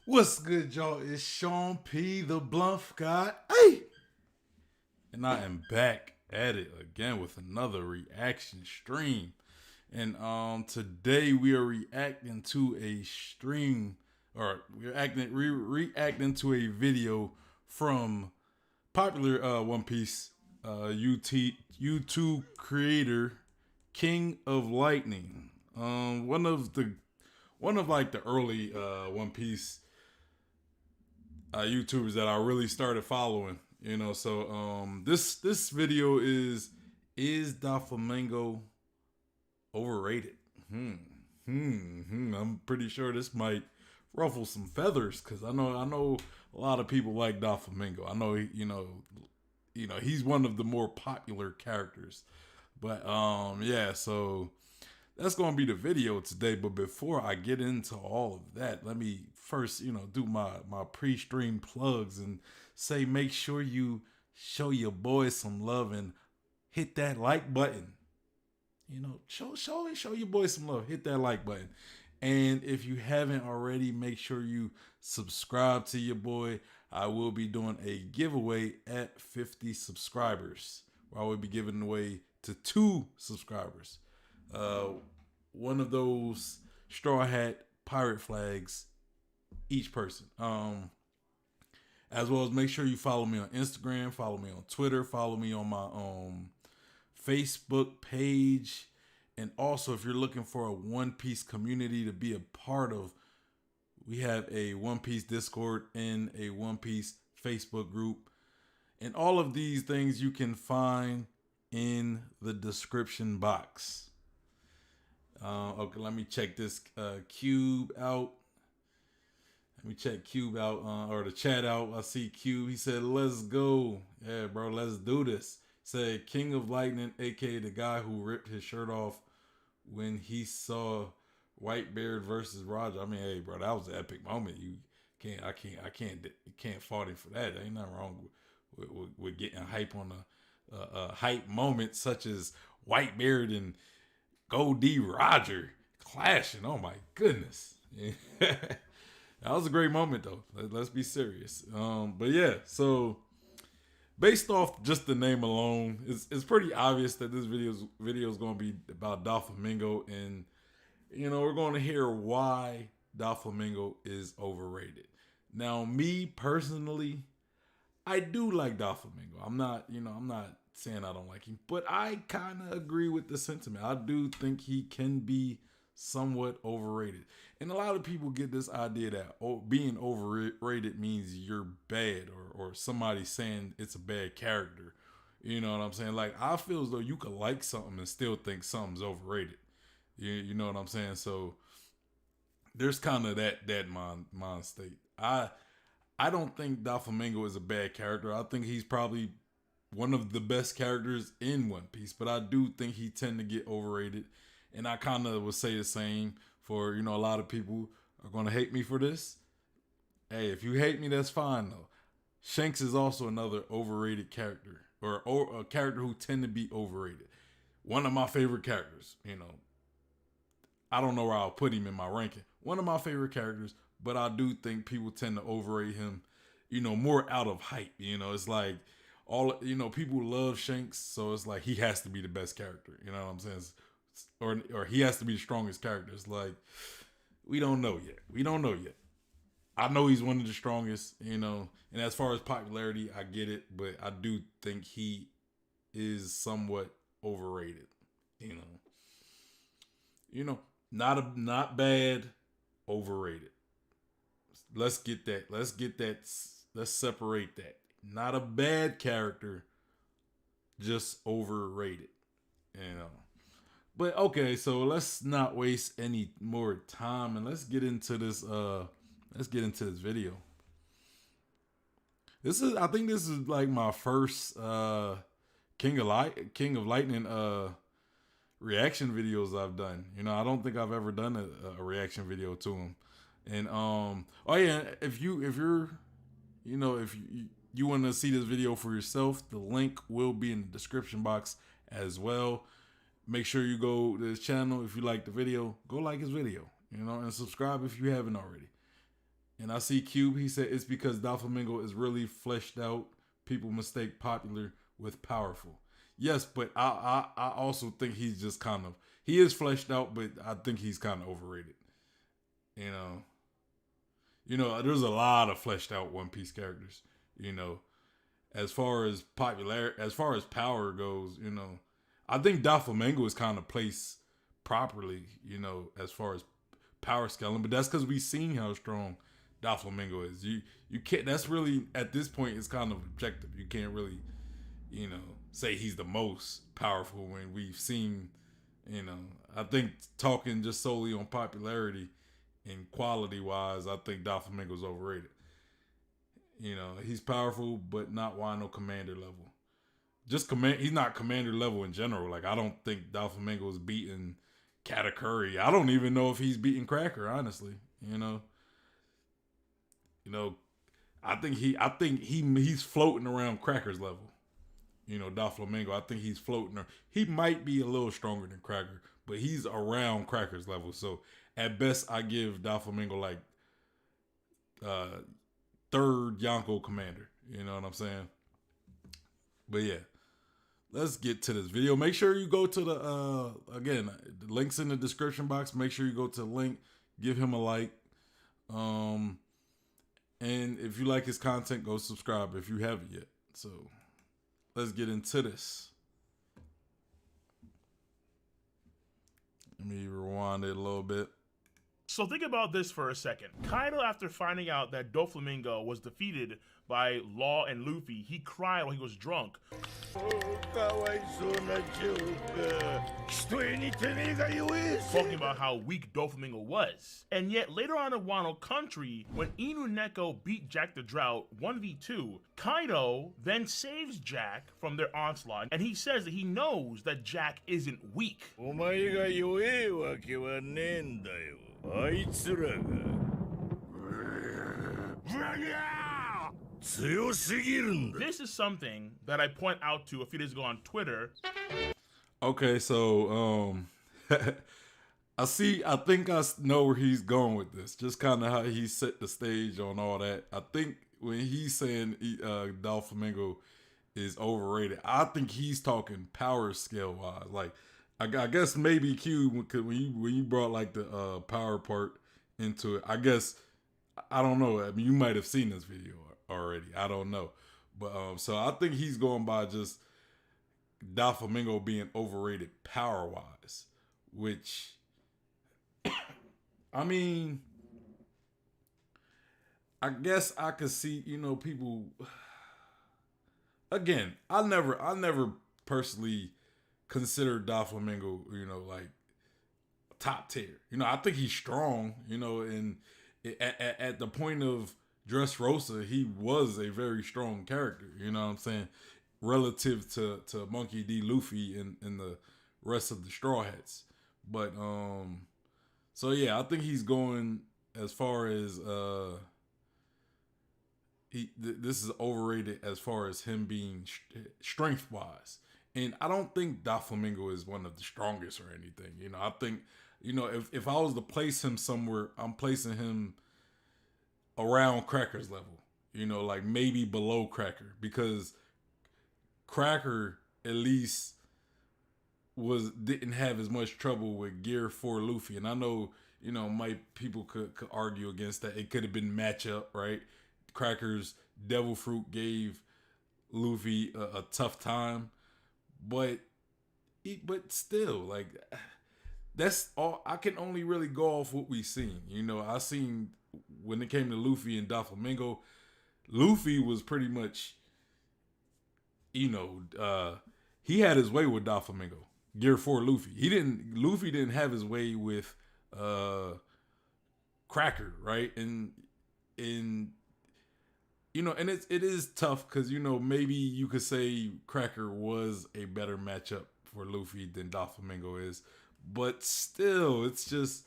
What's good, y'all? It's Sean P, the Bluff guy. Hey! And I am back at it again with another reaction stream. And today we are reacting to a stream, or reacting to a video from popular One Piece YouTube creator King of Lightning. One of like the early One Piece YouTubers that I really started following. So this video is Doflamingo overrated? I'm pretty sure this might ruffle some feathers because I know a lot of people like Doflamingo. I know he's one of the more popular characters. But yeah, so that's going to be the video today. But before I get into all of that, let me first, do my pre-stream plugs and say make sure you show your boys some love and hit that like button. Show your boys some love. Hit that like button. And if you haven't already, make sure you subscribe to your boy. I will be doing a giveaway at 50 subscribers, where I will be giving away to 2 subscribers. One of those straw hat pirate flags each person. As well as make sure you follow me on Instagram, follow me on Twitter, follow me on my Facebook page. And also, if you're looking for a One Piece community to be a part of, we have a One Piece Discord and a One Piece Facebook group. And all of these things you can find in the description box. Okay, let me check this Cube out. Let me check Cube out, or the chat out. I see Cube. He said, let's go. Yeah, bro, let's do this. Said King of Lightning, aka the guy who ripped his shirt off when he saw Whitebeard versus Roger. I mean, hey, bro, that was an epic moment. You can't fault him for that. There ain't nothing wrong with getting hype on a hype moment such as Whitebeard and Gold D Roger clashing. Oh my goodness. That was a great moment though. Let's be serious. But yeah, so based off just the name alone, it's pretty obvious that this video is going to be about Doflamingo, and we're going to hear why Doflamingo is overrated. Now, me personally, I do like Doflamingo. I'm not saying I don't like him, but I kind of agree with the sentiment. I do think he can be somewhat overrated. And a lot of people get this idea that being overrated means you're bad, or somebody saying it's a bad character. You know what I'm saying? Like, I feel as though you could like something and still think something's overrated. You know what I'm saying? So there's kind of that mind state. I don't think Doflamingo is a bad character. I think he's probably one of the best characters in One Piece, but I do think he tend to get overrated. And I kind of would say the same for, a lot of people are going to hate me for this. Hey, if you hate me, that's fine though. Shanks is also another overrated character, or a character who tend to be overrated. One of my favorite characters, I don't know where I'll put him in my ranking. One of my favorite characters, but I do think people tend to overrate him, more out of hype. It's like people love Shanks, so it's like he has to be the best character. You know what I'm saying? Or he has to be the strongest character. It's like, we don't know yet. I know he's one of the strongest, and as far as popularity, I get it, but I do think he is somewhat overrated. Not bad, overrated. Let's get that. Let's separate that. Not a bad character, just overrated. But okay, so let's not waste any more time and let's get into this video. I think this is like my first King of Lightning reaction videos I've done. I don't think I've ever done a reaction video to him. And oh yeah, if you want to see this video for yourself, the link will be in the description box as well. Make sure you go to his channel. If you like the video, go like his video, and subscribe if you haven't already. And I see Cube. He said it's because Doflamingo is really fleshed out. People mistake popular with powerful. Yes, but I also think he's just kind of he is fleshed out, but I think he's kind of overrated. You know, there's a lot of fleshed out One Piece characters. You know, as far as popularity, as far as power goes, I think Doflamingo is kind of placed properly. As far as power scaling, but that's because we've seen how strong Doflamingo is. You can't. That's really at this point it's kind of objective. You can't really, say he's the most powerful when we've seen. I think talking just solely on popularity and quality wise, I think Doflamingo's overrated. He's powerful, but not Wano commander level. Just command. He's not commander level in general. Like I don't think Doflamingo's beating Katakuri. I don't even know if he's beating Cracker. Honestly, I think he's floating around Cracker's level. Doflamingo. I think he's floating. He might be a little stronger than Cracker, but he's around Cracker's level. So at best, I give Doflamingo like third Yonko commander. You know what I'm saying? But yeah, let's get to this video. Make sure you go to the again, the links in the description box. Make sure you go to the link, give him a like. And if you like his content, go subscribe if you haven't yet. So let's get into this. Let me rewind it a little bit. So think about this for a second. Kaido, after finding out that Doflamingo was defeated by Law and Luffy, he cried while he was drunk. Talking about how weak Doflamingo was. And yet later on in Wano Country, when Inu Neko beat Jack the Drought 1v2, Kaido then saves Jack from their onslaught, and he says that he knows that Jack isn't weak. This is something that I point out to a few days ago on Twitter. Okay, so I think I know where he's going with this. Just kind of how he set the stage on all that. I think when he's saying Doflamingo is overrated, I think he's talking power scale wise. Like I guess maybe Q when you brought like the power part into it. I guess I don't know. I mean, you might have seen this video already. I don't know, but so I think he's going by just Doflamingo being overrated power wise, which I mean, I guess I could see people. Again, I never personally considered Doflamingo like top tier. I think he's strong. And at the point of Dressrosa, he was a very strong character. You know what I'm saying? Relative to Monkey D. Luffy and the rest of the Straw Hats. But so yeah, I think he's going as far as this is overrated as far as him being strength wise. And I don't think Doflamingo is one of the strongest or anything. I think if I was to place him somewhere, I'm placing him around Cracker's level, like maybe below Cracker, because Cracker at least didn't have as much trouble with Gear 4 Luffy. And I know, people could argue against that. It could have been matchup, right? Cracker's Devil Fruit gave Luffy a tough time, but still, like, that's all. I can only really go off what we've seen. I seen when it came to Luffy and Doflamingo, Luffy was pretty much, he had his way with Doflamingo. Gear 4 Luffy. Luffy didn't have his way with Cracker, right? And and it is tough because maybe you could say Cracker was a better matchup for Luffy than Doflamingo is, but still, it's just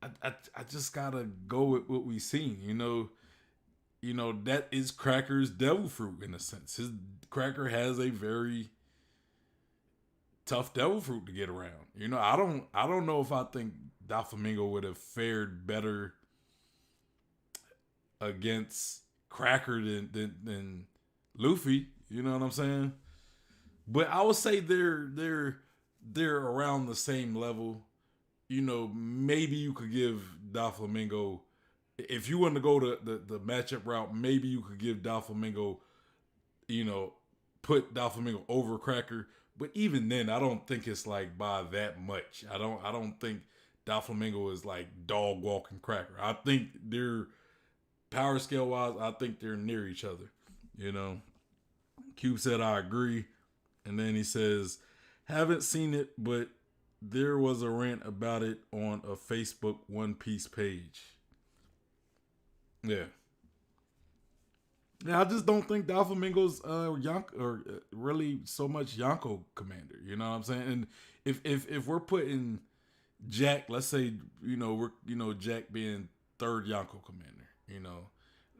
I just gotta go with what we've seen. That is Cracker's Devil Fruit in a sense. His Cracker has a very tough Devil Fruit to get around. I don't know if I think Doflamingo would have fared better against Cracker than Luffy. You know what I'm saying? But I would say they're around the same level. You know, maybe you could give Doflamingo, if you want to go to the matchup route, maybe you could give Doflamingo, you know, put Doflamingo over Cracker. But even then, I don't think it's like by that much. I don't think Doflamingo is like dog walking Cracker. I think they're power scale wise, I think they're near each other. You know, Cube said I agree, and then he says, haven't seen it, but there was a rant about it on a Facebook One Piece page. Yeah. Yeah, I just don't think Doflamingo's really so much Yonko commander. You know what I'm saying? And if we're putting Jack, let's say we're Jack being third Yonko commander. You know,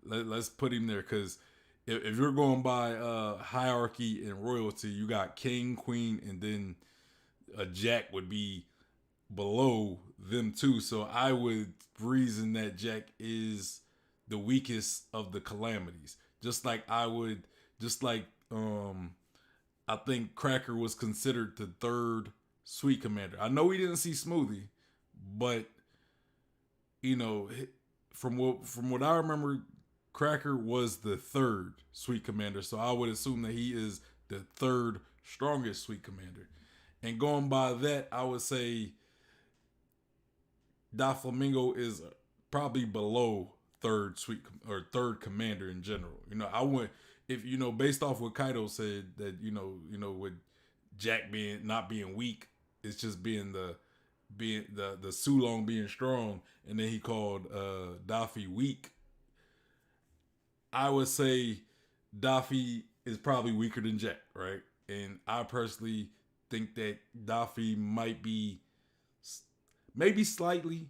let's put him there because if you're going by hierarchy and royalty, you got king, queen, and then a Jack would be below them too. So I would reason that Jack is the weakest of the calamities. Just like I think Cracker was considered the third sweet commander. I know we didn't see Smoothie, but you know, from what I remember, Cracker was the third sweet commander. So I would assume that he is the third strongest sweet commander. And going by that, I would say Doflamingo is probably below third commander in general. You know, I went if based off what Kaido said that with Jack not being weak, it's just being the Sulong being strong, and then he called Daffy weak. I would say Daffy is probably weaker than Jack, right? And I personally think that Daffy might be maybe slightly,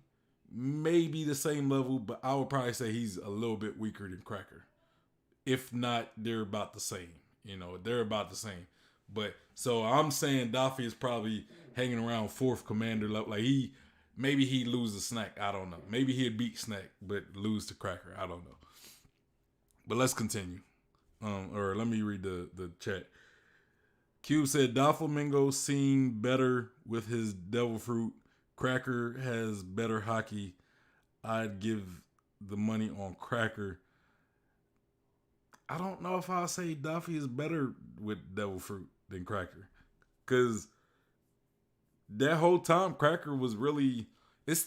maybe the same level, but I would probably say he's a little bit weaker than Cracker. If not, they're about the same. They're about the same. But so I'm saying Daffy is probably hanging around fourth commander level. Like maybe he'd lose to Snack. I don't know. Maybe he'd beat Snack, but lose to Cracker. I don't know. But let's continue. Or let me read the chat. Cube said Doflamingo seemed better with his devil fruit. Cracker has better hockey. I'd give the money on Cracker. I don't know if I'll say Duffy is better with devil fruit than Cracker, because that whole time Cracker was really okay.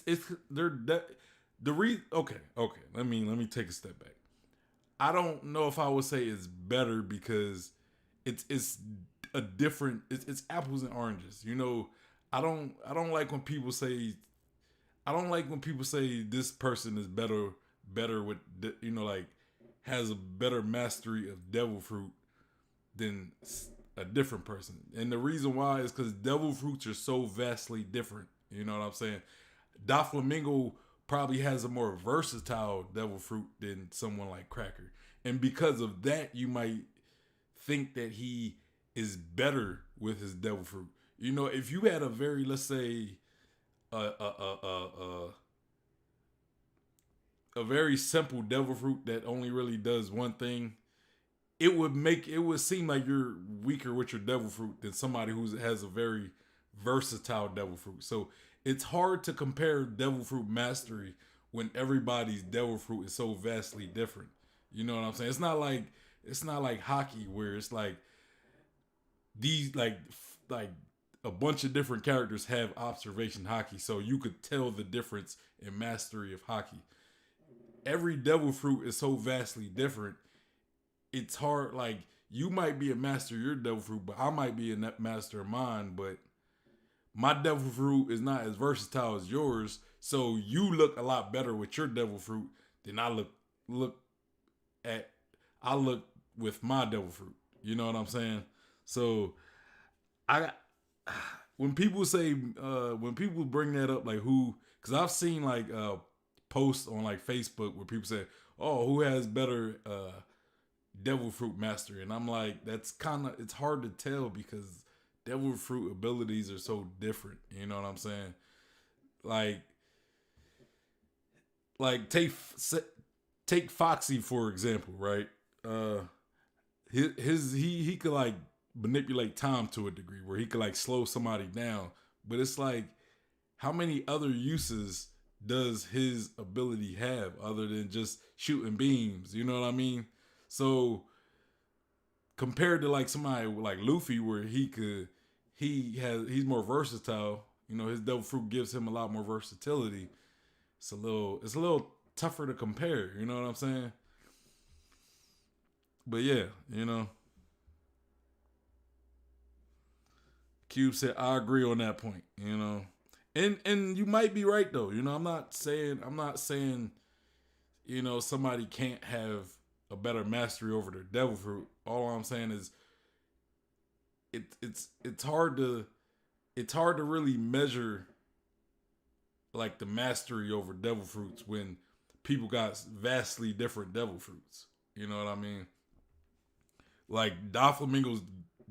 Let me take a step back. I don't know if I would say it's better because it's a different. It's apples and oranges. I don't like when people say. I don't like when people say this person is better with like has a better mastery of devil fruit than a different person. And the reason why is because devil fruits are so vastly different. You know what I'm saying? Doflamingo probably has a more versatile devil fruit than someone like Cracker. And because of that, you might think that he is better with his devil fruit. If you had a very, let's say, a very simple devil fruit that only really does one thing, it would seem like you're weaker with your devil fruit than somebody who has a very versatile devil fruit. So it's hard to compare devil fruit mastery when everybody's devil fruit is so vastly different. You know what I'm saying? It's not like hockey where it's like these like a bunch of different characters have observation hockey, so you could tell the difference in mastery of hockey. Every devil fruit is so vastly different. It's hard. Like, you might be a master of your devil fruit, but I might be a master of mine. But my devil fruit is not as versatile as yours, so you look a lot better with your devil fruit than I look with my devil fruit. You know what I'm saying? So when people bring that up, like because I've seen like posts on like Facebook where people say, "Oh, who has better devil fruit mastery?" And I'm like, it's hard to tell because devil fruit abilities are so different. You know what I'm saying? Like take take Foxy for example, right? He could like manipulate time to a degree where he could like slow somebody down, but it's like, how many other uses does his ability have other than just shooting beams? You know what I mean? So compared to like somebody like Luffy, where he's more versatile. You know, his devil fruit gives him a lot more versatility. It's a little tougher to compare. You know what I'm saying? But yeah, you know. Cube said, I agree on that point, you know. And you might be right though. You know, I'm not saying, you know, somebody can't have a better mastery over their devil fruit. All I'm saying is it's hard to really measure like the mastery over devil fruits when people got vastly different devil fruits. You know what I mean? Like Doflamingo's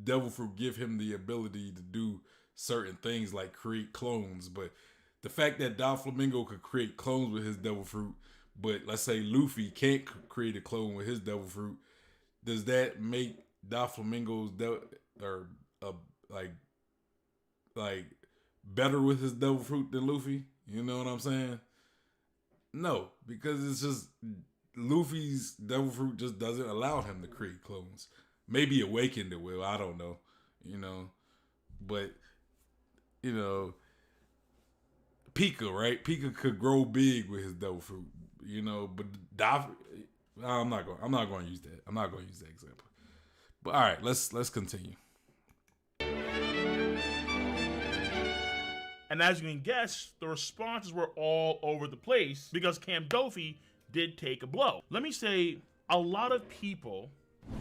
devil fruit give him the ability to do certain things like create clones, but the fact that Doflamingo could create clones with his devil fruit, but let's say Luffy can't create a clone with his devil fruit, does that make Doflamingo's like better with his devil fruit than Luffy? You know what I'm saying? No, because it's just Luffy's devil fruit just doesn't allow him to create clones. Maybe Awakened it will. I don't know. You know, but you know, Pika, right? Pika could grow big with his devil fruit. You know, but I'm not going to use that. I'm not going to use that example. But all right, let's continue. And as you can guess, the responses were all over the place because Cam Dofi did take a blow. Let me say, a lot of people,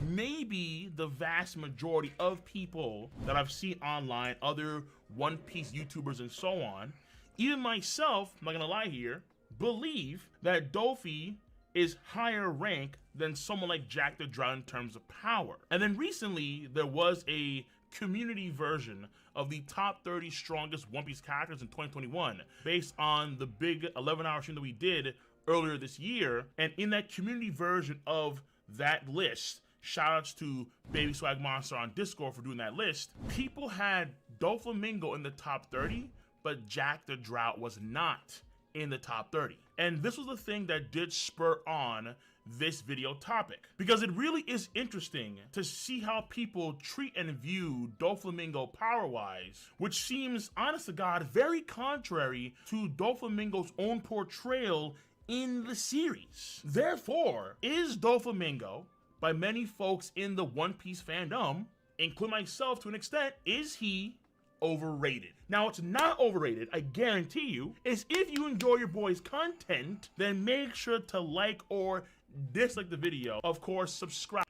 maybe the vast majority of people that I've seen online, other One Piece YouTubers and so on, even myself, I'm not gonna lie here, believe that Dofi is higher rank than someone like Jack the Drow in terms of power. And then recently, there was a community version of the top 30 strongest One Piece characters in 2021 based on the big 11-hour stream that we did earlier this year. And in that community version of that list, shoutouts to Baby Swag Monster on Discord for doing that list, people had Doflamingo in the top 30, but Jack the Drow was not in the top 30. And this was the thing that did spur on this video topic, because it really is interesting to see how people treat and view Doflamingo power-wise, which seems, honest to God, very contrary to Doflamingo's own portrayal in the series. Therefore, is Doflamingo, by many folks in the One Piece fandom, including myself to an extent, is he overrated? Now, it's not overrated, I guarantee you. Is if you enjoy your boy's content, then make sure to like or dislike the video. Of course, subscribe.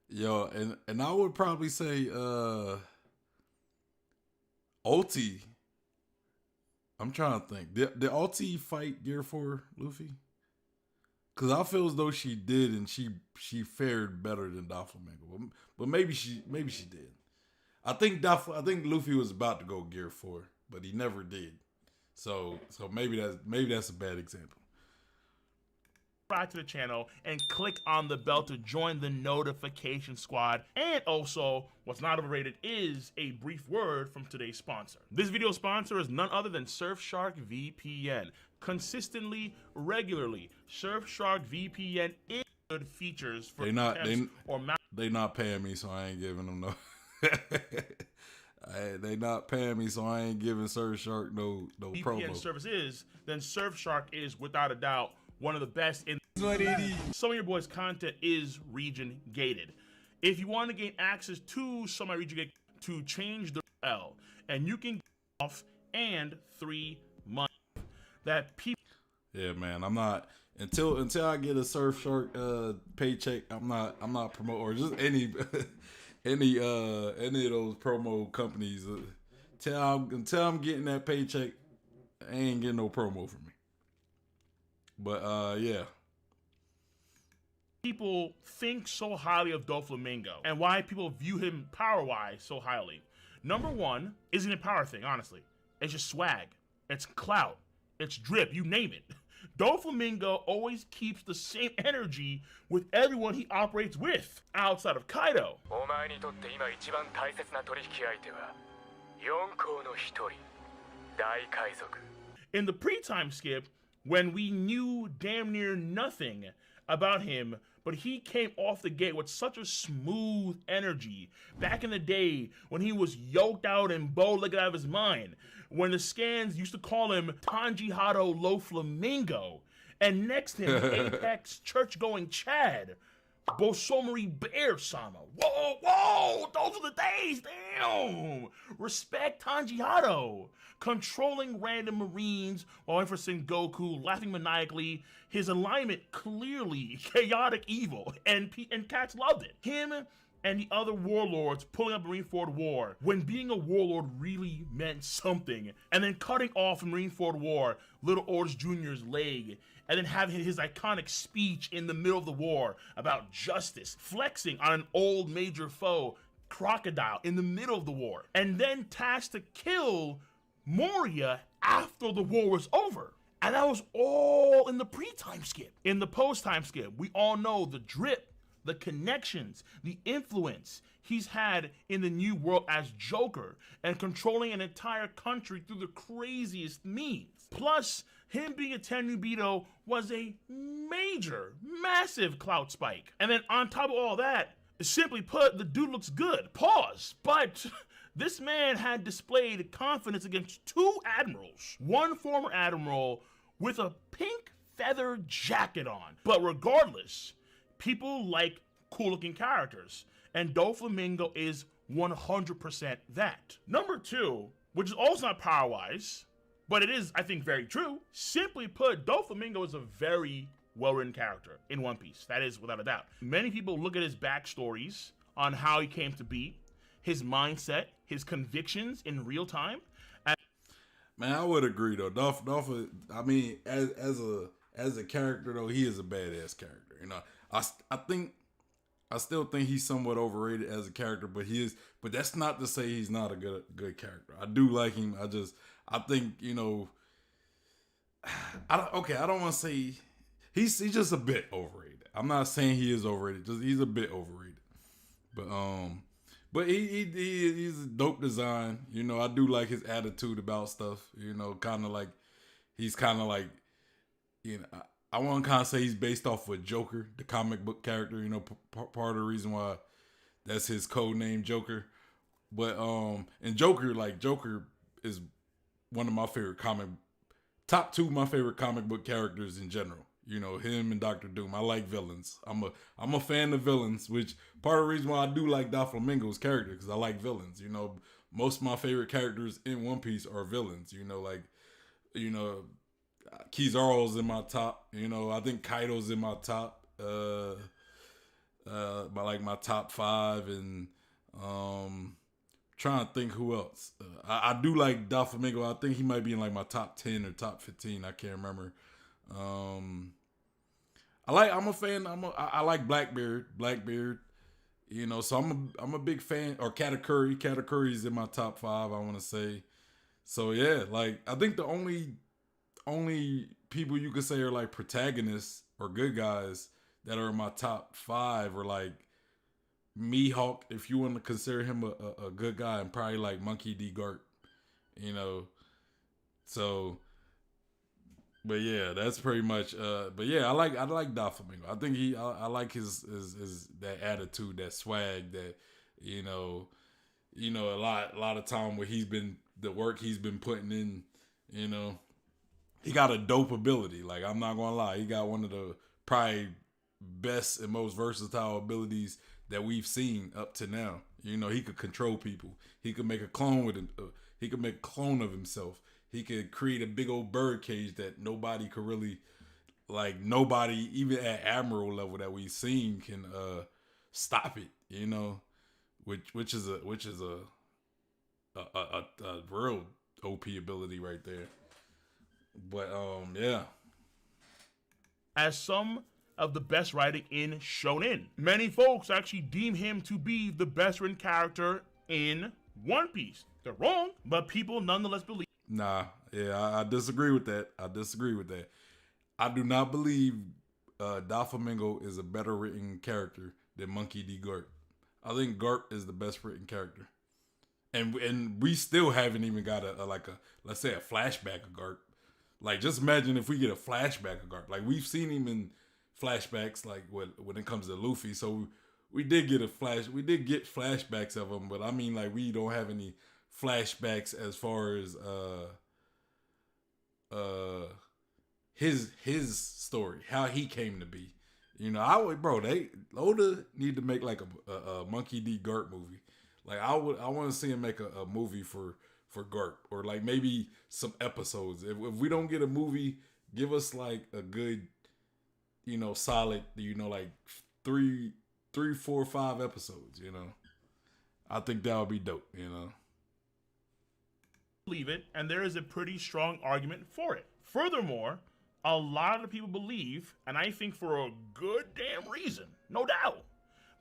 Yo, and I would probably say Ulti. I'm trying to think. Did Ulti fight Gear 4 Luffy? Cause I feel as though she did, and she fared better than Doflamingo. But maybe she did. I think Luffy was about to go Gear 4, but he never did. So maybe that's a bad example. Subscribe to the channel and click on the bell to join the notification squad. And also, what's not overrated is a brief word from today's sponsor. This video sponsor is none other than Surfshark VPN. Consistently, regularly, Surfshark VPN is good features for they not paying me, so I ain't giving them no. They not paying me, so I ain't giving Surfshark no VPN promo. Service is, then Surfshark is without a doubt one of the best in. Some of your boys' content is region gated. If you want to gain access to some of my region gated, to change the L, and you can get off and 3 months. That people. Yeah, man, I'm not until I get a Surfshark paycheck. I'm not promoting or just any of those promo companies. Until I'm getting that paycheck, I ain't getting no promo from me. But yeah. People think so highly of Doflamingo and why people view him power-wise so highly. Number one, isn't a power thing, honestly. It's just swag. It's clout. It's drip. You name it. Doflamingo always keeps the same energy with everyone he operates with, outside of Kaido. In the pre-time skip, when we knew damn near nothing about him, but he came off the gate with such a smooth energy back in the day when he was yoked out and bow-legged out of his mind, when the scans used to call him Tanji Hado Doflamingo, and next to him, Apex church-going Chad, Bosomari Bear-sama. Whoa, those are the days, damn! Respect Tanji Hado. Controlling random Marines while waiting for Sengoku, laughing maniacally, his alignment clearly chaotic evil, and cats loved it. Him and the other warlords pulling up Marineford War when being a warlord really meant something, and then cutting off in Marineford War Little Orders Jr.'s leg, and then having his iconic speech in the middle of the war about justice, flexing on an old major foe, Crocodile, in the middle of the war, and then tasked to kill Moria after the war was over. And that was all in the pre-time skip. In the post-time skip, we all know the drip, the connections, the influence he's had in the new world as Joker and controlling an entire country through the craziest means. Plus, him being a Tenryubito was a major, massive clout spike. And then on top of all that, simply put, the dude looks good. Pause. But this man had displayed confidence against two admirals. One former admiral with a pink feather jacket on. But regardless, people like cool-looking characters, and Doflamingo is 100% that. Number two, which is also not power-wise, but it is, I think, very true. Simply put, Doflamingo is a very well-written character in One Piece. That is without a doubt. Many people look at his backstories on how he came to be, his mindset, his convictions in real time. Man, I would agree though. Dolph, I mean, as a character though, he is a badass character. You know, I still think he's somewhat overrated as a character, but but that's not to say he's not a good character. I do like him. I think, you know, I don't want to say he's just a bit overrated. I'm not saying he is overrated. Just he's a bit overrated. But he's a dope design. You know, I do like his attitude about stuff. You know, he's kind of like, you know, I want to kind of say he's based off of Joker, the comic book character. You know, part of the reason why that's his code name, Joker. But and Joker is one of my favorite top two my favorite comic book characters in general. You know, him and Dr. Doom. I like villains. I'm a fan of villains, which part of the reason why I do like Doflamingo's character, because I like villains. You know, most of my favorite characters in One Piece are villains. You know, like, you know, Kizaru's in my top. You know, I think Kaido's in my top. My top 5, and trying to think who else. I do like Doflamingo. I think he might be in like my top 10 or top 15. I can't remember. I'm a fan. I like Blackbeard. You know, so I'm a big fan. Or Katakuri. Katakuri's in my top 5, I want to say. So yeah, like I think the only people you could say are like protagonists or good guys that are in my top 5 are like Mihawk, if you want to consider him a good guy, and probably like Monkey D. Gart. You know, so. But yeah, that's pretty much. But yeah, I like Doflamingo. I think I like his that attitude, that swag, that you know, a lot of time where the work he's been putting in. You know, he got a dope ability. Like, I'm not gonna lie, he got one of the probably best and most versatile abilities that we've seen up to now. You know, he could control people. He could make a clone with him. He could make a clone of himself. He could create a big old bird cage that nobody could really, like, nobody, even at Admiral level that we've seen, can stop it. You know, which is a real OP ability right there. But yeah. As some of the best writing in Shonen, many folks actually deem him to be the best written character in One Piece. They're wrong, but people nonetheless believe. Nah, yeah, I disagree with that. I do not believe Doflamingo is a better written character than Monkey D. Garp. I think Garp is the best written character, and we still haven't even got a let's say a flashback of Garp. Like, just imagine if we get a flashback of Garp. Like, we've seen him in flashbacks, like when it comes to Luffy. So we did get flashbacks of him, but I mean, like, we don't have any flashbacks as far as his story, how he came to be. You know, Oda need to make like a Monkey D. Garp movie. Like, I want to see him make a movie for Garp, or like maybe some episodes. If we don't get a movie, give us like a good, you know, solid, you know, like 3, 4, 5 episodes. You know, I think that would be dope. You know, believe it, and there is a pretty strong argument for it. Furthermore, a lot of people believe, and I think for a good damn reason, no doubt,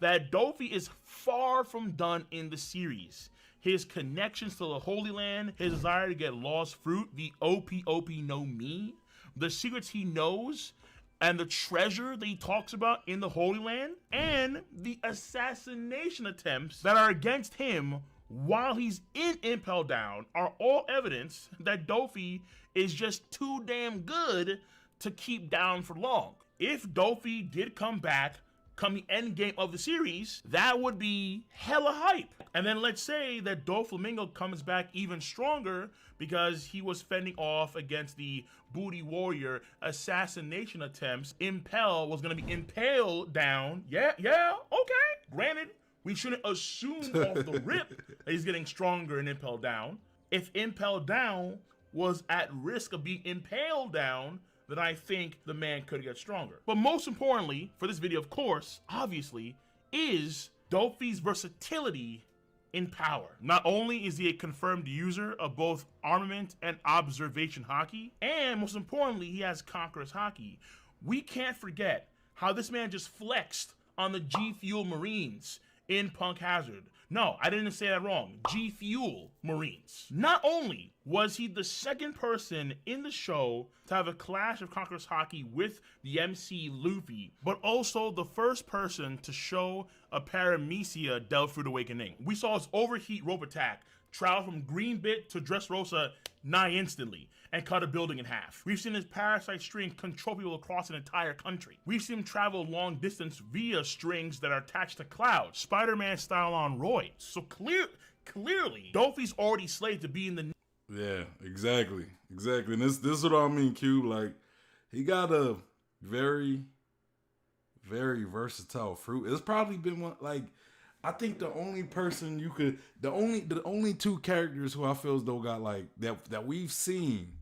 that Dofi is far from done in the series. His connections to the Holy Land, his desire to get lost fruit, the OP no Mi, the secrets he knows, and the treasure that he talks about in the Holy Land, and the assassination attempts that are against him while he's in Impel Down are all evidence that Dofi is just too damn good to keep down for long. If Dofi did come back come the end game of the series, that would be hella hype. And then let's say that Doflamingo comes back even stronger because he was fending off against the Booty Warrior assassination attempts. Impel was gonna be impaled down. Yeah, okay. Granted, we shouldn't assume off the rip that he's getting stronger in Impel Down. If Impel Down was at risk of being impaled down, then I think the man could get stronger. But most importantly, for this video, of course, obviously, is Dofi's versatility in power. Not only is he a confirmed user of both armament and observation haki, and most importantly, he has Conqueror's haki. We can't forget how this man just flexed on the G Fuel Marines in Punk Hazard. No, I didn't say that wrong. G Fuel Marines. Not only was he the second person in the show to have a clash of Conqueror's haki with the MC Luffy, but also the first person to show a Paramecia Delve Fruit Awakening. We saw his overheat rope attack travel from Green Bit to Dressrosa nigh instantly and cut a building in half. We've seen his parasite string control people across an entire country. We've seen him travel long distance via strings that are attached to clouds, Spider-Man style on roids. So clearly, Dofi's already slated to be in the... Yeah, exactly. And this is what I mean, Q. Like, he got a very, very versatile fruit. It's probably been one, like, I think the only person you could, the only two characters who I feel as though got like that we've seen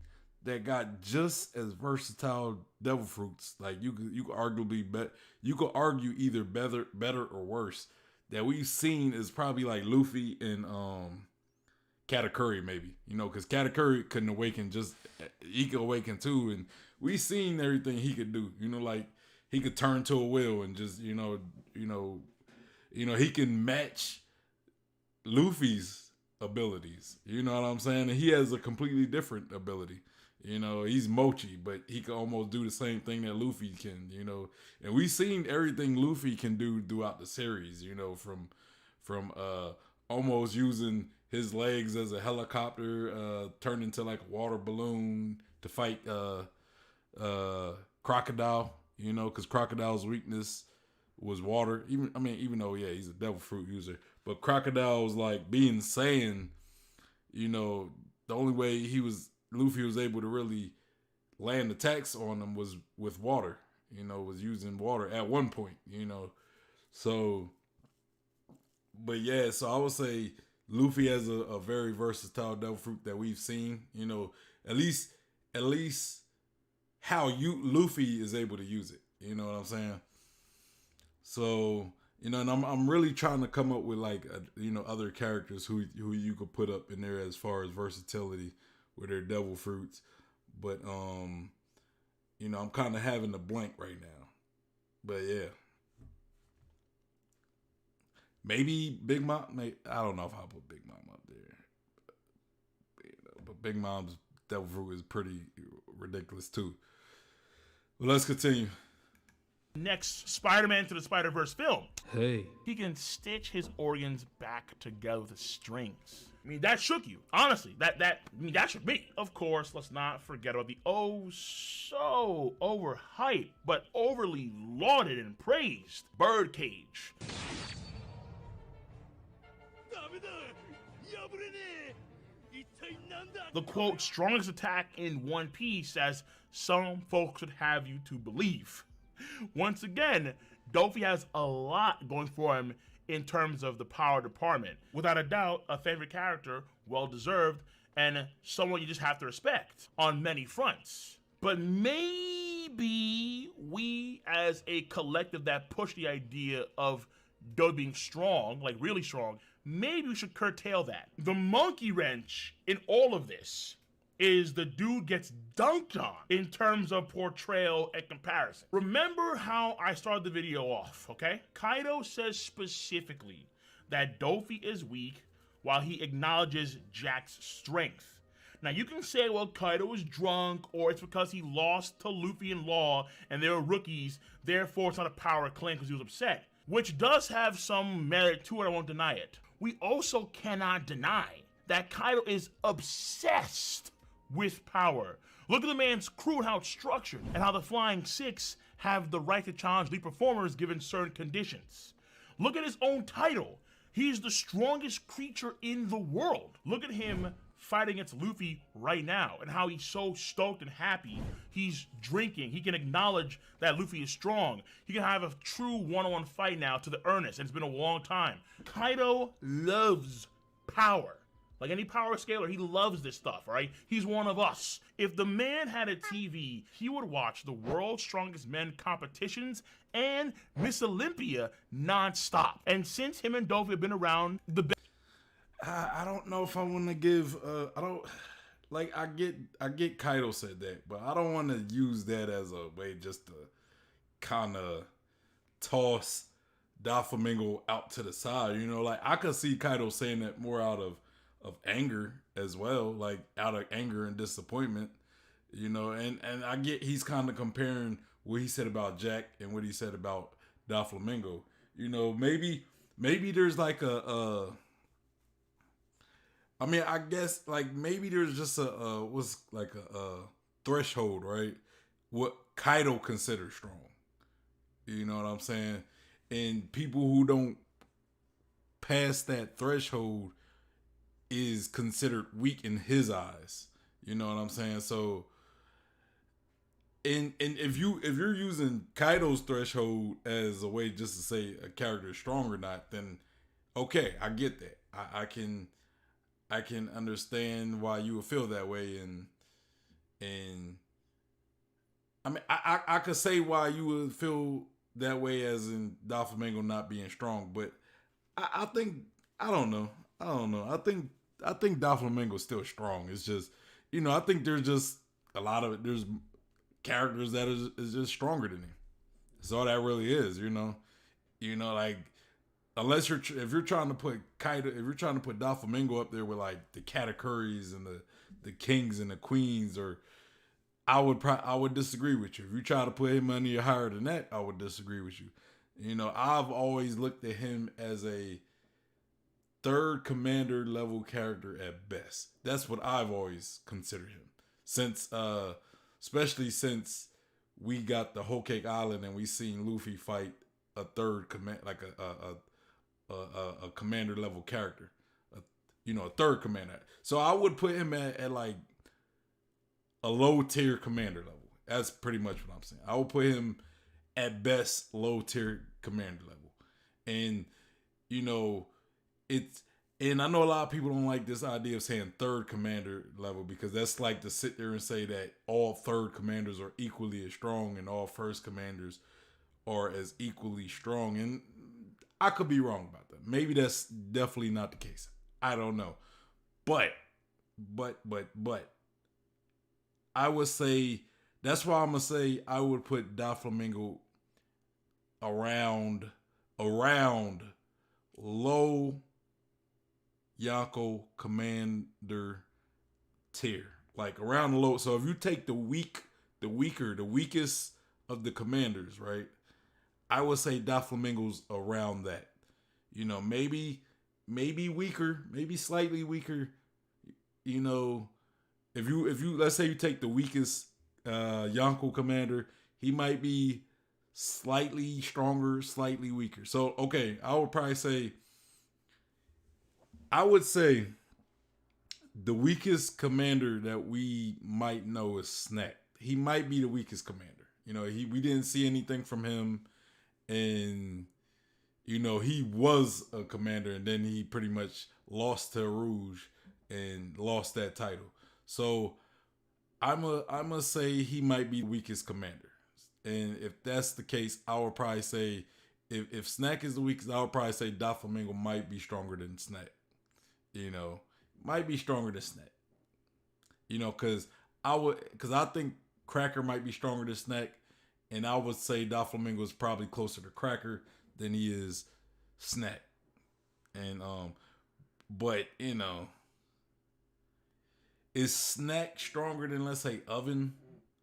that got just as versatile devil fruits. Like, you could arguably you could argue either better or worse, that we've seen is probably like Luffy and Katakuri, maybe, you know, because Katakuri couldn't awaken, he could awaken too, and we seen everything he could do. You know, like, he could turn to a wheel and just you know he can match Luffy's abilities. You know what I'm saying? And he has a completely different ability. You know, he's Mochi, but he can almost do the same thing that Luffy can, you know. And we've seen everything Luffy can do throughout the series, you know, from almost using his legs as a helicopter, turned into like a water balloon to fight Crocodile, you know, because Crocodile's weakness was water. Even though, yeah, he's a devil fruit user, but Crocodile was like being Saiyan, you know, the only way Luffy was able to really land attacks on him was with water, you know, was using water at one point, you know. So, but yeah, so I would say Luffy has a very versatile devil fruit that we've seen, you know, at least how Luffy is able to use it, you know what I'm saying? So, you know, and I'm really trying to come up with like, you know, other characters who you could put up in there as far as versatility with their devil fruits. But, you know, I'm kind of having a blank right now. But yeah. Maybe Big Mom, I don't know if I'll put Big Mom up there. You know, but Big Mom's devil fruit is pretty ridiculous too. Well, let's continue. Next Spider-Man to the Spider-Verse film. Hey. He can stitch his organs back together with strings. I mean, that shook you. Honestly, that shook me. Of course, let's not forget about the so overhyped but overly lauded and praised Birdcage. The quote, strongest attack in One Piece, as some folks would have you to believe. Once again, Dofi has a lot going for him in terms of the power department. Without a doubt, a favorite character, well-deserved, and someone you just have to respect on many fronts. But maybe we, as a collective that push the idea of Dofi being strong, like really strong, maybe we should curtail that. The monkey wrench in all of this is the dude gets dunked on in terms of portrayal and comparison. Remember how I started the video off, okay? Kaido says specifically that Dofi is weak while he acknowledges Jack's strength. Now you can say, well, Kaido was drunk, or it's because he lost to Luffy and Law and they were rookies, therefore it's not a power claim because he was upset. Which does have some merit to it, I won't deny it. We also cannot deny that Kaido is obsessed with power. Look at the man's crew and how it's structured, and how the Flying Six have the right to challenge lead performers given certain conditions. Look at his own title. He's the strongest creature in the world. Look at him fighting against Luffy right now, and how he's so stoked and happy. He's drinking. He can acknowledge that Luffy is strong. He can have a true one-on-one fight now to the earnest, and it's been a long time. Kaido loves power. Like any power scaler, he loves this stuff, right? He's one of us. If the man had a TV, he would watch the World's Strongest Men competitions and Miss Olympia non-stop. And since him and Dofi have been around, I don't know if I want to give. I get Kaido said that, but I don't want to use that as a way just to kind of toss Doflamingo out to the side. You know, like I could see Kaido saying that more out of anger as well, like out of anger and disappointment, you know, and I get he's kind of comparing what he said about Jack and what he said about Doflamingo. You know, maybe there's like I guess like maybe there's just a threshold, right? What Kaido considers strong. You know what I'm saying? And people who don't pass that threshold is considered weak in his eyes. You know what I'm saying? So and if you're using Kaido's threshold as a way just to say a character is strong or not, then okay, I get that. I can understand why you would feel that way, and I mean I could say why you would feel that way as in Doflamingo not being strong, but I think I don't know. I think Doflamingo's still strong. It's just, you know, I think there's just there's characters that is just stronger than him. That's all that really is, you know. You know, like if you're trying to put Doflamingo up there with like the Katakuris and the kings and the queens, or I would disagree with you. If you try to put him any higher than that, I would disagree with you. You know, I've always looked at him as a third commander level character at best. That's what I've always considered him. Since especially since we got the Whole Cake Island and we seen Luffy fight a third command, like a commander level character, a third commander. So I would put him at like a low tier commander level. That's pretty much what I'm saying. I would put him at best low tier commander level. And you know, and I know a lot of people don't like this idea of saying third commander level, because that's like to sit there and say that all third commanders are equally as strong and all first commanders are as equally strong. And I could be wrong about that. Maybe that's definitely not the case. I don't know. But I would say, that's why I'm going to say I would put Doflamingo around low Yonko commander tier, like around the low. So if you take the weakest of the commanders, right? I would say Doflamingo's around that. Maybe weaker, maybe slightly weaker. You know, if you let's say you take the weakest Yonko commander, he might be slightly stronger, slightly weaker. So okay, I would say the weakest commander that we might know is Snack. He might be the weakest commander. We didn't see anything from him, and he was a commander, and then he pretty much lost to Rouge and lost that title. So I'm a say he might be the weakest commander. And if that's the case, I would probably say if Snack is the weakest, I would probably say Doflamingo might be stronger than Snack. Might be stronger than Snack. Because I think Cracker might be stronger than Snack, and I would say Doflamingo is probably closer to Cracker than he is Snack. And but is Snack stronger than, let's say, Oven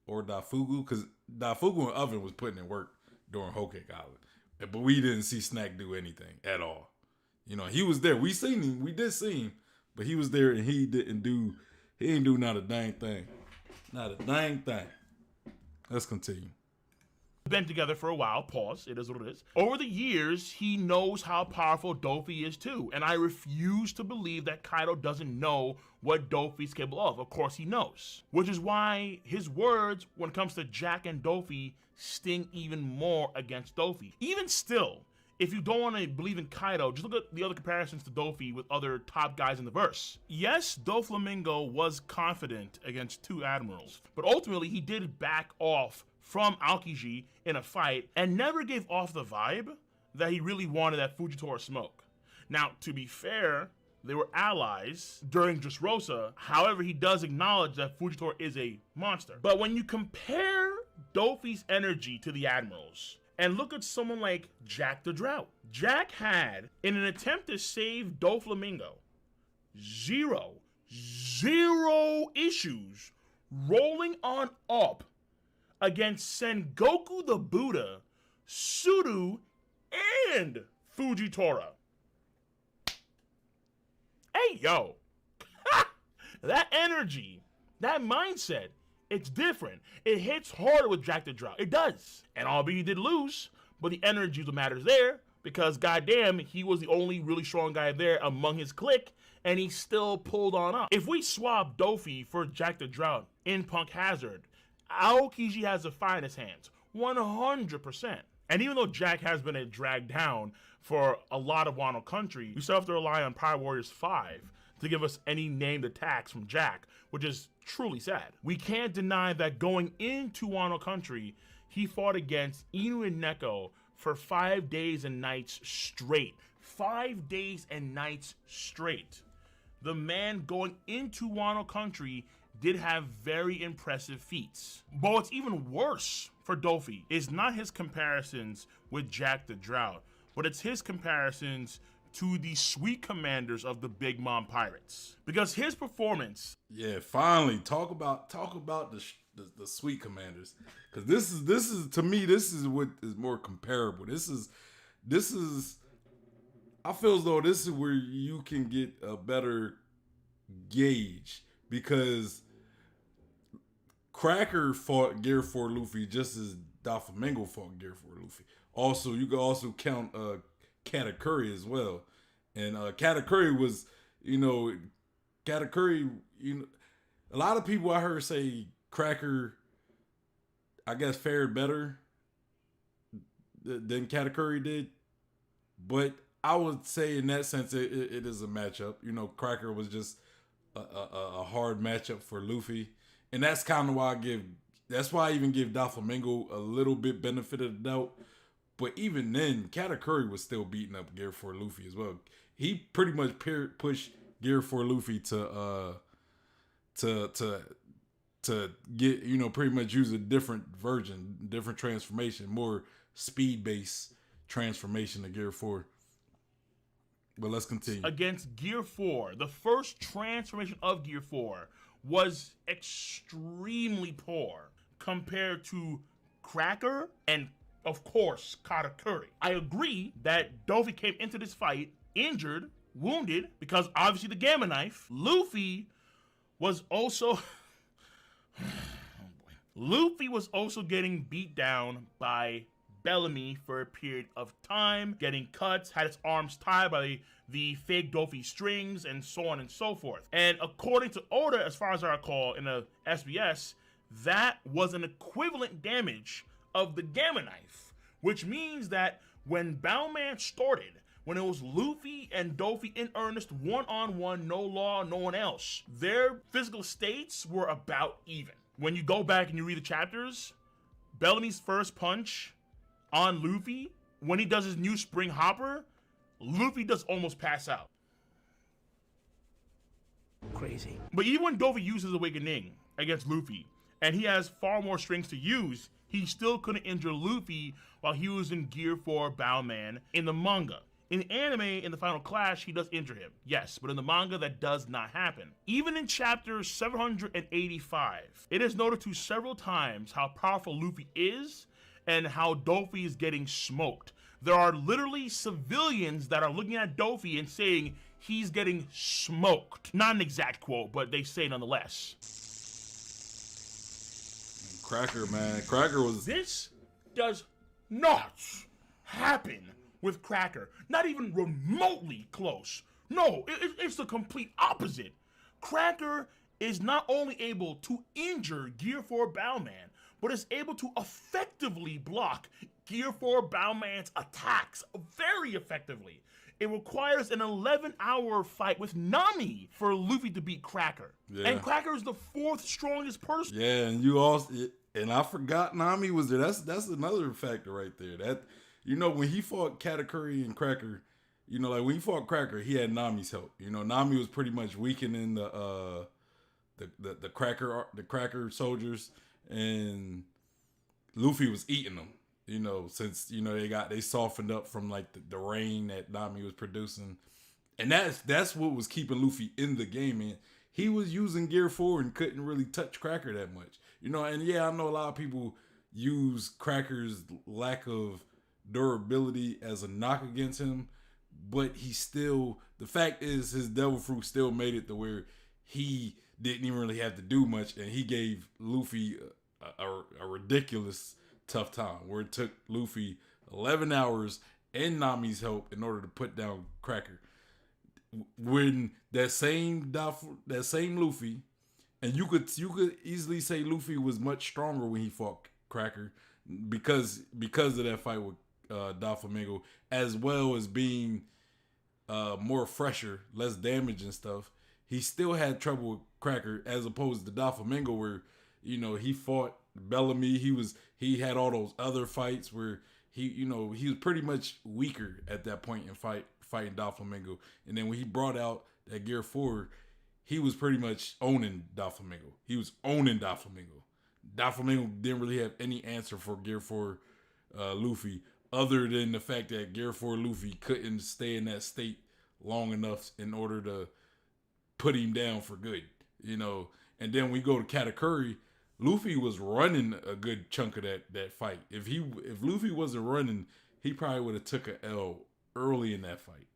or Dafugu? Because Dafugu and Oven was putting in work during Whole Cake Island, but we didn't see Snack do anything at all. He was there. We did see him, but he was there and he didn't do not a dang thing. Not a dang thing. Let's continue. Been together for a while. Pause. It is what it is. Over the years, he knows how powerful Dofi is too, and I refuse to believe that Kaido doesn't know what Dofi's capable of. Of course he knows, which is why his words when it comes to Jack and Dofi sting even more against Dofi. Even still, if you don't want to believe in Kaido, just look at the other comparisons to Dofi with other top guys in the verse. Yes, Doflamingo was confident against two admirals, but ultimately he did back off from Aokiji in a fight and never gave off the vibe that he really wanted that Fujitora smoke. Now, to be fair, they were allies during Dressrosa. However, he does acknowledge that Fujitora is a monster. But when you compare Dofi's energy to the admirals, and look at someone like Jack the Drought. Jack had, in an attempt to save Doflamingo, zero issues rolling on up against Sengoku the Buddha, Suru, and Fujitora. Hey, yo. That energy, that mindset, it's different. It hits harder with Jack the Drought. It does. And albeit he did lose, but the energy is what matters there, because goddamn, he was the only really strong guy there among his clique, and he still pulled on up. If we swap Dofi for Jack the Drought in Punk Hazard, Aokiji has the finest hands, 100%. And even though Jack has been dragged down for a lot of Wano Country, we still have to rely on Power Warriors 5 to give us any named attacks from Jack, which is truly sad. We can't deny that going into Wano Country, he fought against Inu and Neko for 5 days and nights straight. 5 days and nights straight. The man going into Wano Country did have very impressive feats. But what's even worse for Dofi is not his comparisons with Jack the Drought, but it's his comparisons to the sweet commanders of the Big Mom Pirates. Because his performance... Yeah, finally, talk about the sweet commanders. Because this is to me, this is what is more comparable. This is I feel as though this is where you can get a better gauge, because Cracker fought Gear 4 Luffy just as Doflamingo fought Gear 4 Luffy. Also, you can also count Katakuri as well. And Katakuri was, Katakuri, a lot of people I heard say Cracker, I guess, fared better than Katakuri did. But I would say in that sense, it is a matchup. Cracker was just a hard matchup for Luffy. And that's kind of why I even give Doflamingo a little bit benefit of the doubt. But even then, Katakuri was still beating up Gear 4 Luffy as well. He pretty much pushed Gear 4 Luffy to get, pretty much use a different version, different transformation, more speed-based transformation of Gear 4. But let's continue. Against Gear 4, the first transformation of Gear 4 was extremely poor compared to Cracker and, of course, Katakuri. I agree that Dofi came into this fight injured, wounded, because obviously the Gamma Knife. Luffy was also... Luffy was also getting beat down by Bellamy for a period of time, getting cuts, had his arms tied by the fake Dofi strings, and so on and so forth. And according to Oda, as far as I recall in the SBS, that was an equivalent damage of the Gamma Knife, which means that when Bowman started, when it was Luffy and Dofi in earnest, one-on-one, no law, no one else, their physical states were about even. When you go back and you read the chapters, Bellamy's first punch on Luffy, when he does his new spring hopper, Luffy does almost pass out. Crazy. But even when Dofi uses Awakening against Luffy, and he has far more strings to use, he still couldn't injure Luffy while he was in Gear 4 Bowman in the manga. In anime, in the final clash, he does injure him, yes, but in the manga, that does not happen. Even in chapter 785, it is noted to several times how powerful Luffy is and how Dofi is getting smoked. There are literally civilians that are looking at Dofi and saying he's getting smoked. Not an exact quote, but they say nonetheless. Cracker, man. Cracker was... This does not happen with Cracker. Not even remotely close. No, it's the complete opposite. Cracker is not only able to injure Gear 4 Bowman, but is able to effectively block Gear 4 Bowman's attacks very effectively. It requires an 11-hour fight with Nami for Luffy to beat Cracker. Yeah. And Cracker is the 4th strongest person. Yeah, and you also... And I forgot Nami was there. That's another factor right there. That, you know, when he fought Katakuri and Cracker, you know, like when he fought Cracker, he had Nami's help. You know, Nami was pretty much weakening the Cracker soldiers, and Luffy was eating them. You know, since, you know, they softened up from like the rain that Nami was producing, and that's what was keeping Luffy in the game. And he was using Gear 4 and couldn't really touch Cracker that much. You know, and yeah, I know a lot of people use Cracker's lack of durability as a knock against him, but he still, the fact is his Devil Fruit still made it to where he didn't even really have to do much, and he gave Luffy a ridiculous tough time, where it took Luffy 11 hours and Nami's help in order to put down Cracker. When that same Luffy, and you could easily say Luffy was much stronger when he fought Cracker because of that fight with Doflamingo, as well as being more fresher, less damage and stuff. He still had trouble with Cracker, as opposed to Doflamingo, where, you know, he fought Bellamy. He had all those other fights where he was pretty much weaker at that point in fighting Doflamingo. And then when he brought out that Gear 4, he was pretty much owning Doflamingo. Doflamingo didn't really have any answer for Gear 4 Luffy, other than the fact that Gear 4 Luffy couldn't stay in that state long enough in order to put him down for good, you know. And then we go to Katakuri, Luffy was running a good chunk of that fight. If Luffy wasn't running, he probably would have took an L early in that fight.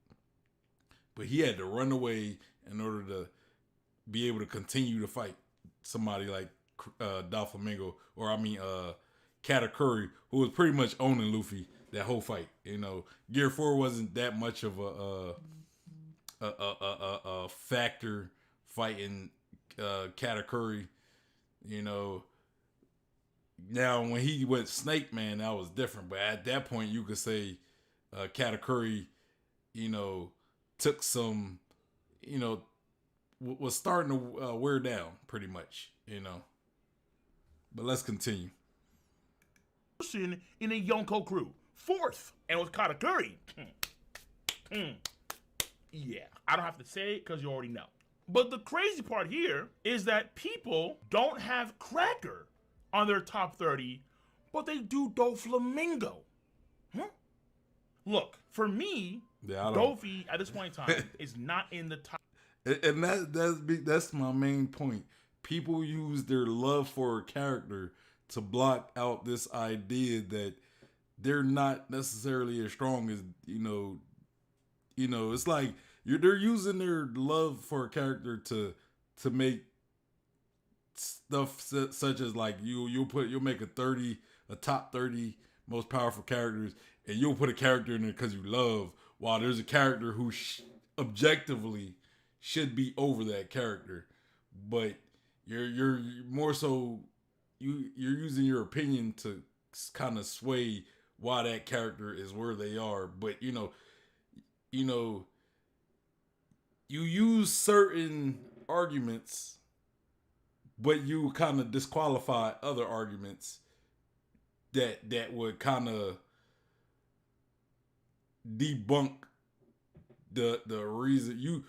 But he had to run away in order to be able to continue to fight somebody like Doflamingo, Katakuri, who was pretty much owning Luffy that whole fight. You know, Gear 4 wasn't that much of a factor fighting Katakuri. You know, now when he went Snake Man, that was different. But at that point, you could say Katakuri, you know, took some, you know, was starting to wear down pretty much, you know. But let's continue. In a Yonko crew, 4th, and with Katakuri. Yeah, I don't have to say it because you already know. But the crazy part here is that people don't have Cracker on their top 30, but they do Doflamingo. Huh? Look, for me, Dofi at this point in time is not in the top. And that's my main point. People use their love for a character to block out this idea that they're not necessarily as strong as it's like they're using their love for a character to make stuff such as like you'll make a top 30 most powerful characters, and you'll put a character in there because you love, while there's a character who objectively should be over that character, but you're more so you're using your opinion to kind of sway why that character is where they are. But you use certain arguments, but you kind of disqualify other arguments that would kind of debunk the reason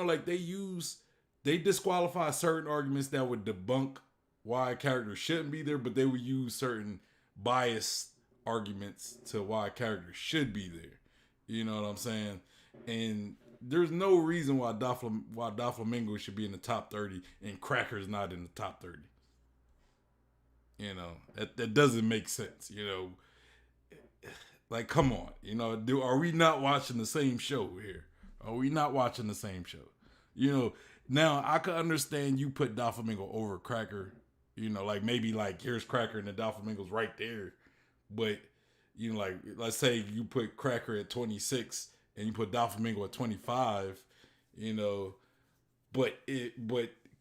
like they disqualify certain arguments that would debunk why a character shouldn't be there, but they would use certain biased arguments to why a character should be there. You know what I'm saying? And there's no reason why Doflamingo should be in the top 30 and Cracker's not in the top 30. That doesn't make sense. Like, come on. Are we not watching the same show here? Are we not watching the same show? Now I could understand you put Doflamingo over Cracker. Like maybe like here's Cracker and the Doflamingo's right there. But, like let's say you put Cracker at 26 and you put Doflamingo at 25, but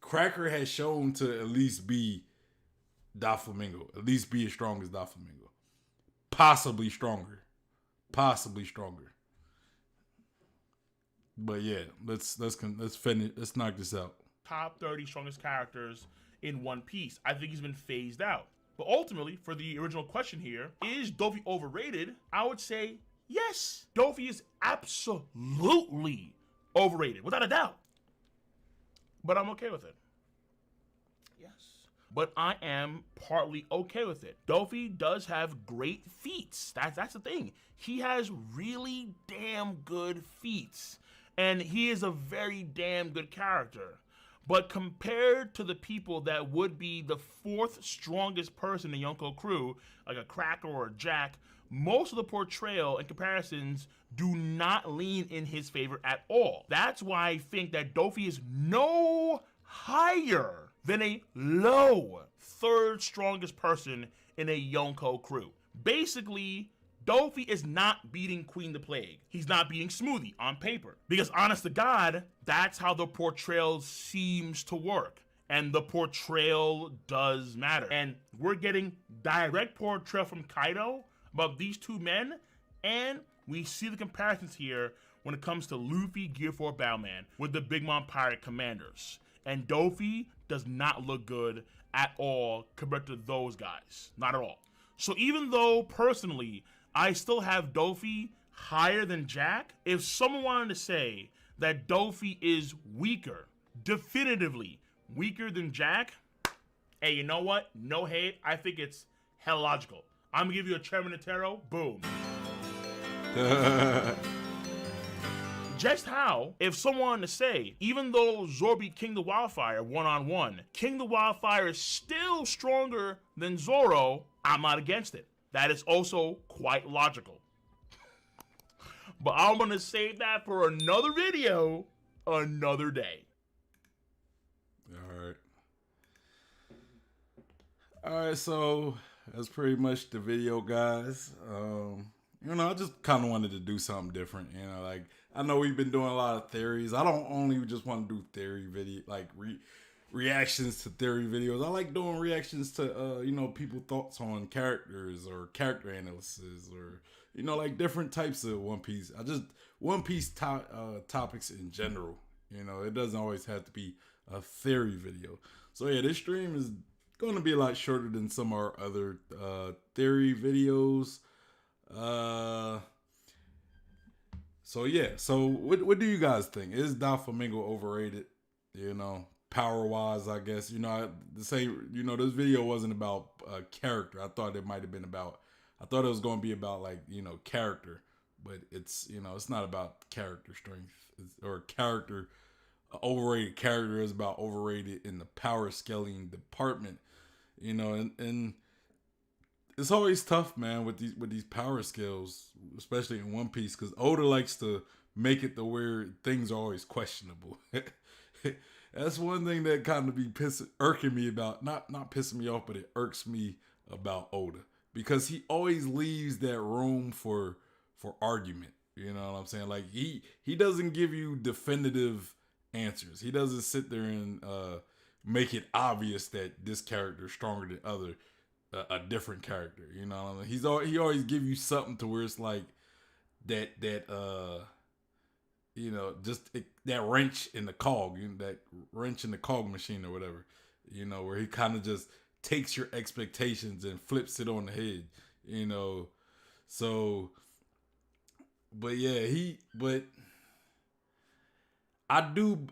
Cracker has shown to at least be Doflamingo, at least be as strong as Doflamingo. Possibly stronger. But yeah, let's finish. Let's knock this out. Top 30 strongest characters in One Piece. I think he's been phased out. But ultimately, for the original question here, is Dofi overrated? I would say yes. Dofi is absolutely overrated, without a doubt. But I'm okay with it. Yes. But I am partly okay with it. Dofi does have great feats. That's the thing. He has really damn good feats. And he is a very damn good character. But compared to the people that would be the fourth strongest person in Yonko crew, like a Cracker or a Jack, most of the portrayal and comparisons do not lean in his favor at all. That's why I think that Dofi is no higher than a low third strongest person in a Yonko crew. Basically, Dofi is not beating Queen the Plague. He's not beating Smoothie on paper. Because honest to God, that's how the portrayal seems to work. And the portrayal does matter. And we're getting direct portrayal from Kaido about these two men. And we see the comparisons here when it comes to Luffy, Gear 4, Bowman with the Big Mom Pirate Commanders. And Dofi does not look good at all compared to those guys. Not at all. So even though personally, I still have Dofi higher than Jack, if someone wanted to say that Dofi is weaker, definitively weaker than Jack, hey, you know what? No hate. I think it's hell logical. I'm going to give you a Chairman Notaro. Boom. Just how, if someone wanted to say, even though Zoro beat King the Wildfire one-on-one, King the Wildfire is still stronger than Zoro, I'm not against it. That is also quite logical. But I'm going to save that for another video, another day. All right, so that's pretty much the video, guys. I just kind of wanted to do something different. Like I know we've been doing a lot of theories. I don't only just want to do theory video, like reactions to theory videos. I like doing reactions to people's thoughts on characters or character analysis or like different types of One Piece. One Piece topics in general. It doesn't always have to be a theory video. So yeah, this stream is going to be a lot shorter than some of our other theory videos. So yeah, so what do you guys think? Is Doflamingo overrated? Power wise, I guess. This video wasn't about character. I thought it might have been about. I thought it was going to be about character, but it's it's not about character strength or character. Overrated character is about overrated in the power scaling department. And it's always tough, man, with these power skills, especially in One Piece, because Oda likes to make it to where things are always questionable. That's one thing that kind of be irking me about, not pissing me off, but it irks me about Oda because he always leaves that room for argument. You know what I'm saying? Like he doesn't give you definitive answers. He doesn't sit there and make it obvious that this character is stronger than a different character. You know what I mean? He always give you something to where it's like that that wrench in the cog, that wrench in the cog machine or whatever, where he kind of just takes your expectations and flips it on the head, so, but yeah, but I do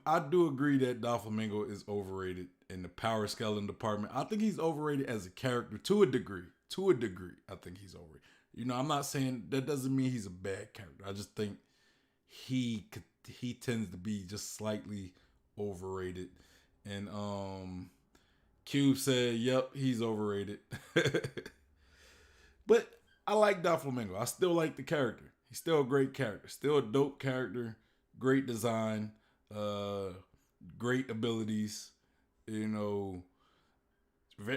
agree that Doflamingo is overrated in the power scaling department. I think he's overrated as a character to a degree. I think he's overrated. I'm not saying that doesn't mean he's a bad character. I just think he tends to be just slightly overrated. And Cube said, "Yep, he's overrated." But I like Doflamingo. I still like the character. He's still a great character. Still a dope character. Great design. Great abilities.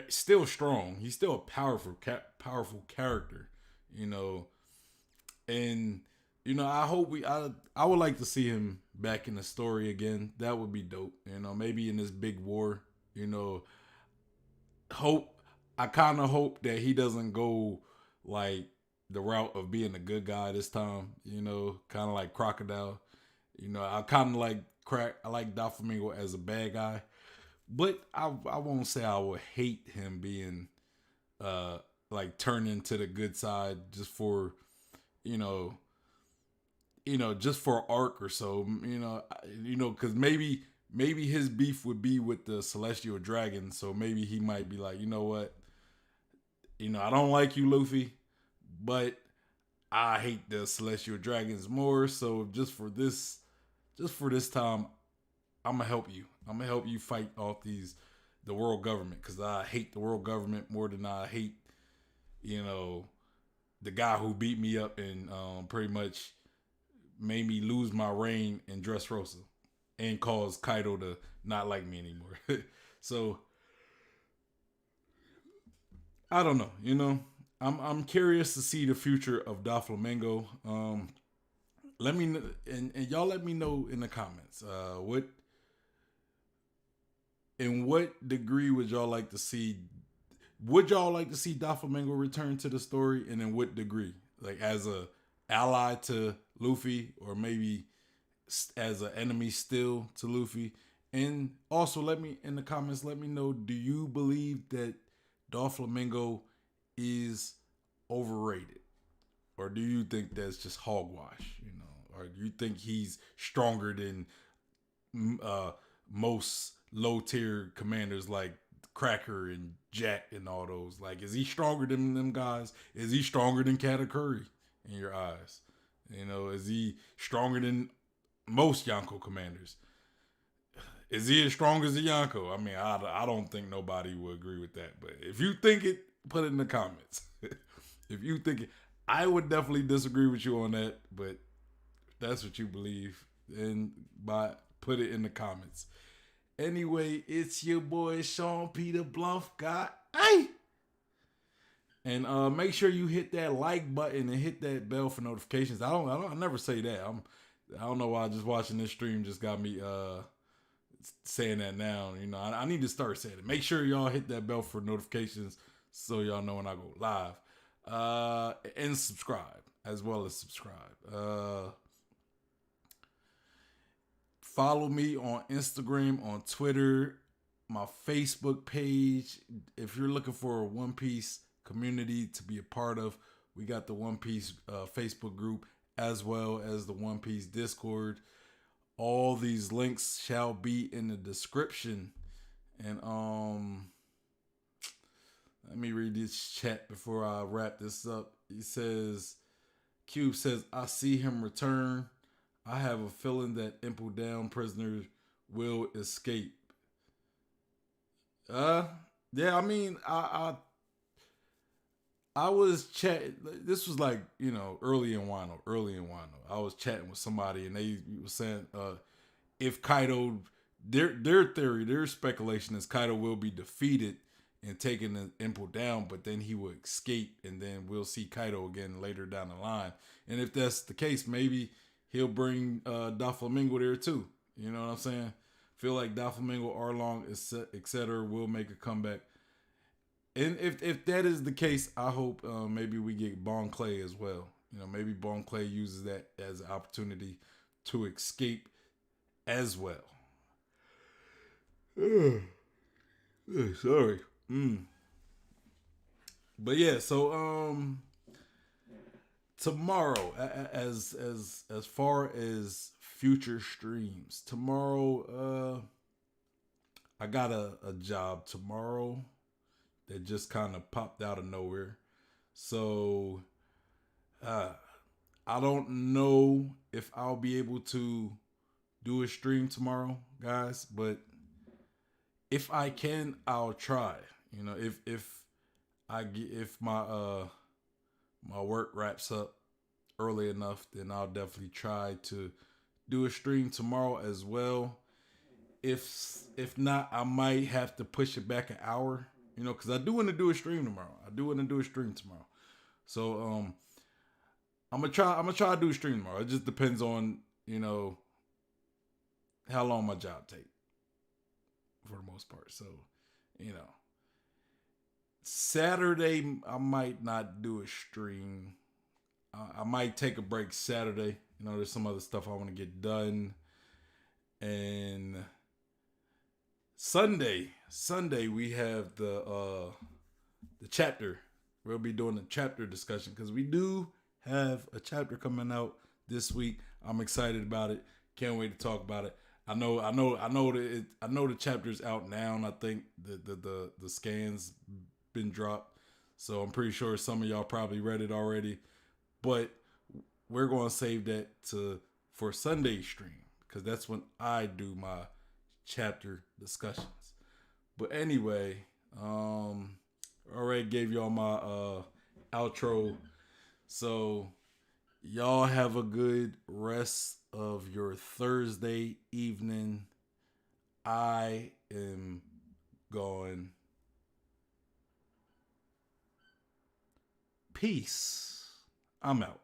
Still strong. He's still a powerful character. And I would like to see him back in the story again. That would be dope. Maybe in this big war. I kind of hope that he doesn't go like the route of being a good guy this time. Kind of like Crocodile. I kind of like I like Doflamingo as a bad guy, but I won't say I would hate him being like turned into the good side just for just for arc or so, because maybe his beef would be with the Celestial Dragon, so maybe he might be like, you know what, I don't like you, Luffy, but I hate the Celestial Dragons more, so just for this time, I'm gonna help you. I'm gonna help you fight off the world government because I hate the world government more than I hate, the guy who beat me up and pretty much made me lose my reign in Dressrosa and caused Kaido to not like me anymore. So I don't know. I'm curious to see the future of Doflamingo. Let me know, and y'all let me know in the comments. In what degree would y'all like to see? Would y'all like to see Doflamingo return to the story, and in what degree? Like as a ally to Luffy, or maybe as an enemy still to Luffy? And also, let me in the comments. Let me know. Do you believe that Doflamingo is overrated, or do you think that's just hogwash? Or do you think he's stronger than most low tier commanders like Cracker and Jack and all those? Like, is he stronger than them guys? Is he stronger than Katakuri in your eyes? Is he stronger than most Yonko commanders? Is he as strong as a Yonko? I mean, I don't think nobody will agree with that. But if you think it, put it in the comments. If you think it, I would definitely disagree with you on that. But if that's what you believe, then put it in the comments. Anyway, it's your boy Sean Peter Bluff got. Hey! And make sure you hit that like button and hit that bell for notifications. I never say that. I don't know why just watching this stream just got me saying that now. I need to start saying it. Make sure y'all hit that bell for notifications so y'all know when I go live. And subscribe as well as subscribe. Follow me on Instagram, on Twitter, my Facebook page. If you're looking for a One Piece community to be a part of, we got the One Piece Facebook group as well as the One Piece Discord. All these links shall be in the description. And let me read this chat before I wrap this up. He says, Cube says, I see him return. I have a feeling that Impel Down prisoners will escape. Yeah, I mean, I was chatting. This was like early in Wano. I was chatting with somebody, and they was saying if Kaido, their theory, their speculation is Kaido will be defeated and taking the Impo down, but then he will escape, and then we'll see Kaido again later down the line. And if that's the case, maybe he'll bring Doflamingo there too. You know what I'm saying? Feel like Doflamingo, Arlong, etc. will make a comeback. And if that is the case, I hope maybe we get Bon Clay as well. Maybe Bon Clay uses that as an opportunity to escape as well. Sorry. But yeah, so tomorrow, as far as future streams, tomorrow I got a job tomorrow that just kind of popped out of nowhere. So I don't know if I'll be able to do a stream tomorrow, guys, but if I can, I'll try. If my work wraps up early enough, then I'll definitely try to do a stream tomorrow as well. If not, I might have to push it back an hour. Because I do want to do a stream tomorrow. So I'm gonna try. To do a stream tomorrow. It just depends on how long my job take, for the most part. So Saturday I might not do a stream. I might take a break Saturday. There's some other stuff I want to get done, and Sunday we have the chapter. We'll be doing a chapter discussion because we do have a chapter coming out this week. I'm excited about it. Can't wait to talk about it. I know the chapter's out now, and I think the scans been dropped. So I'm pretty sure some of y'all probably read it already. But we're going to save that for Sunday stream because that's when I do my chapter discussions. But anyway, already gave y'all my outro. So y'all have a good rest of your Thursday evening. I am going. Peace. I'm out.